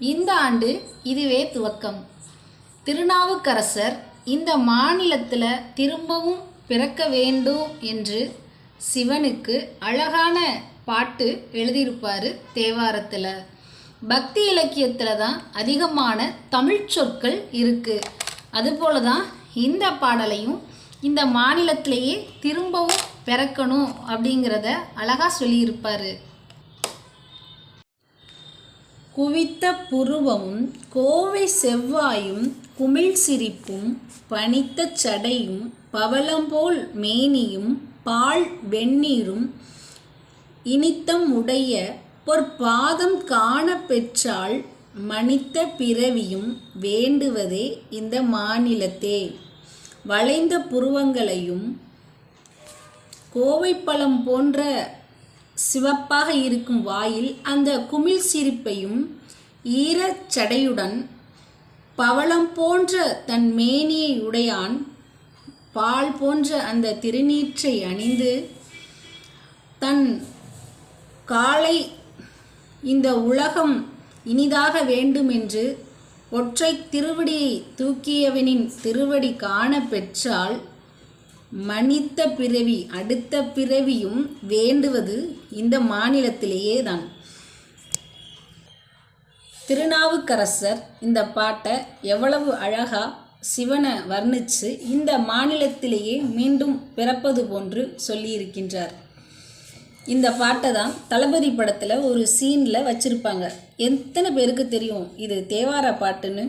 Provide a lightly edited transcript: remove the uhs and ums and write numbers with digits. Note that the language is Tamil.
இந்த ஆண்டு இதுவே துவக்கம். திருநாவுக்கரசர் இந்த மாநிலத்தில் திரும்பவும் பிறக்க வேண்டும் என்று சிவனுக்கு அழகான பாட்டு எழுதியிருப்பார் தேவாரத்தில். பக்தி இலக்கியத்தில் தான் அதிகமான தமிழ் சொற்கள் இருக்குது. அதுபோல தான் இந்த பாடலையும் இந்த மாநிலத்திலேயே திரும்பவும் பிறக்கணும் அப்படிங்கிறத அழகாக சொல்லியிருப்பார். குவித்த புருவமும் கோவை செவ்வாயும் குமிழ் சிரிப்பும் பனித்த சடையும் பவளம்போல் மேனியும் பால் வெந்நீரும் இனித்தம் உடைய பொற்பாதம் காண பெற்றால் மனித்த பிறவியும் வேண்டுவதே இந்த மாநிலத்தே. வளைந்த புருவங்களையும் கோவைப்பழம் போன்ற சிவப்பாக இருக்கும் வாயில் அந்த குமிழ் சிரிப்பையும் ஈரச்சடையுடன் பவளம் போன்ற தன் மேனியை உடையான் பால் போன்ற அந்த திருநீற்றை அணிந்து தன் காலை இந்த உலகம் இனிதாக வேண்டுமென்று ஒற்றை திருவடியை தூக்கியவனின் திருவடி காண பெற்றால் மனித பிறவி அடுத்த பிறவியும் வேண்டுவது இந்த மாநிலத்திலேயே தான். திருநாவுக்கரசர் இந்த பாட்டை எவ்வளவு அழகா சிவனை வர்ணித்து இந்த மாநிலத்திலேயே மீண்டும் பிறப்பது போன்று சொல்லியிருக்கின்றார். இந்த பாட்டை தான் தளபதி படத்தில் ஒரு சீனில் வச்சுருப்பாங்க. எத்தனை பேருக்கு தெரியும் இது தேவார பாட்டுன்னு?